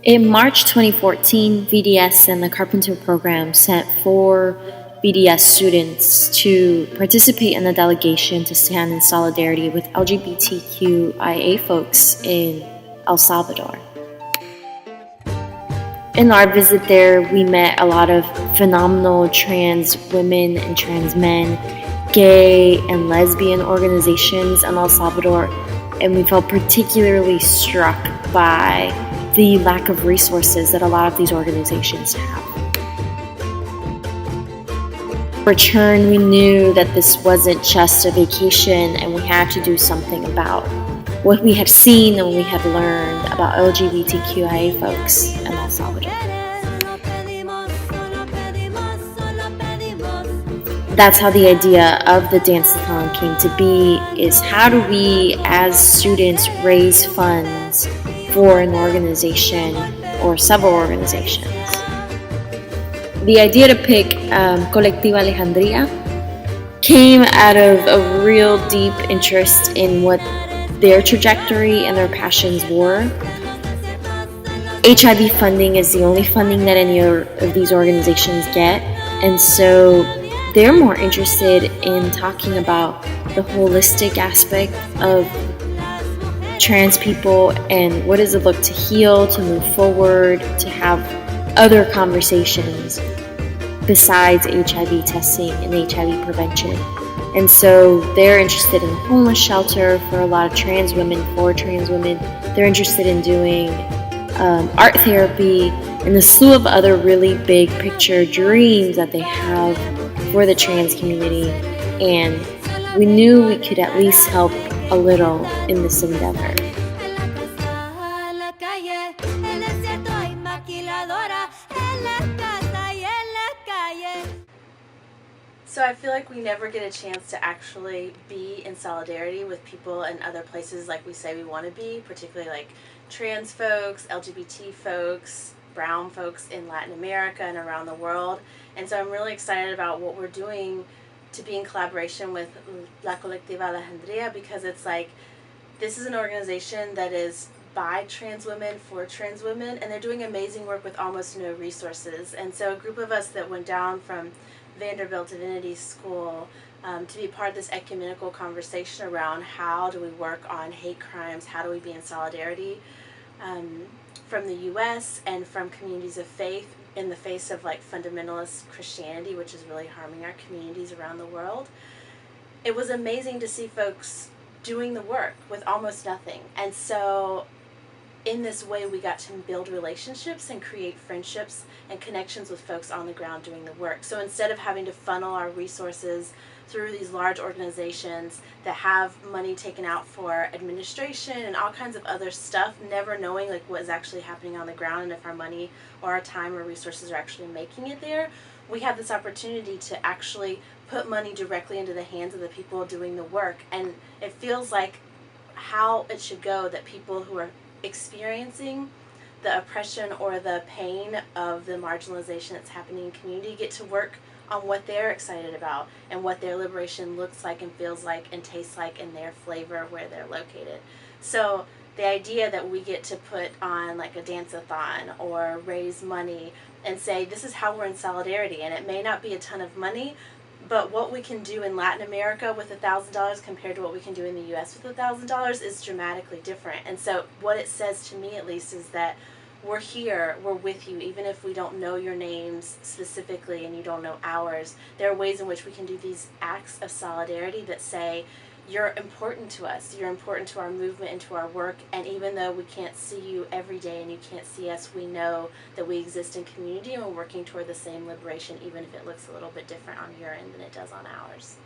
In March 2014, VDS and the Carpenter program sent 4 VDS students to participate in a delegation to stand in solidarity with LGBTQIA folks in El Salvador. In our visit there, we met a lot of phenomenal trans women and trans men, gay and lesbian organizations in El Salvador, and we felt particularly struck by the lack of resources that a lot of these organizations have. In return, we knew that this wasn't just a vacation and we had to do something about what we had seen and what we had learned about LGBTQIA folks in El Salvador. That's how the idea of the dance-a-thon came to be, is how do we as students raise funds for an organization or several organizations. The idea to pick Colectiva Alejandría came out of a real deep interest in what their trajectory and their passions were. HIV funding is the only funding that any of these organizations get, and so they're more interested in talking about the holistic aspect of trans people and what does it look to heal, to move forward, to have other conversations besides HIV testing and HIV prevention. And so they're interested in a homeless shelter for a lot of trans women, for trans women. They're interested in doing art therapy and a slew of other really big picture dreams that they have for the trans community. And we knew we could at least help a little in this endeavor. So I feel like we never get a chance to actually be in solidarity with people in other places like we say we want to be, particularly like trans folks, LGBT folks, brown folks in Latin America and around the world. And so I'm really excited about what we're doing to be in collaboration with La Colectiva Alejandría, because it's like, this is an organization that is by trans women for trans women, and they're doing amazing work with almost no resources. And so a group of us that went down from Vanderbilt Divinity School to be part of this ecumenical conversation around how do we work on hate crimes, how do we be in solidarity from the U.S. and from communities of faith in the face of like fundamentalist Christianity, which is really harming our communities around the world. It was amazing to see folks doing the work with almost nothing. And so in this way, we got to build relationships and create friendships and connections with folks on the ground doing the work. So instead of having to funnel our resources through these large organizations that have money taken out for administration and all kinds of other stuff, never knowing like what is actually happening on the ground and if our money or our time or resources are actually making it there, we have this opportunity to actually put money directly into the hands of the people doing the work. And it feels like how it should go, that people who are experiencing the oppression or the pain of the marginalization that's happening in community get to work on what they're excited about and what their liberation looks like and feels like and tastes like in their flavor where they're located. So the idea that we get to put on like a dance-a-thon or raise money and say this is how we're in solidarity, and it may not be a ton of money, but what we can do in Latin America with $1,000 compared to what we can do in the U.S. with $1,000 is dramatically different. And so what it says to me, at least, is that we're here, we're with you, even if we don't know your names specifically and you don't know ours. There are ways in which we can do these acts of solidarity that say, you're important to us, you're important to our movement and to our work, and even though we can't see you every day and you can't see us, we know that we exist in community and we're working toward the same liberation, even if it looks a little bit different on your end than it does on ours.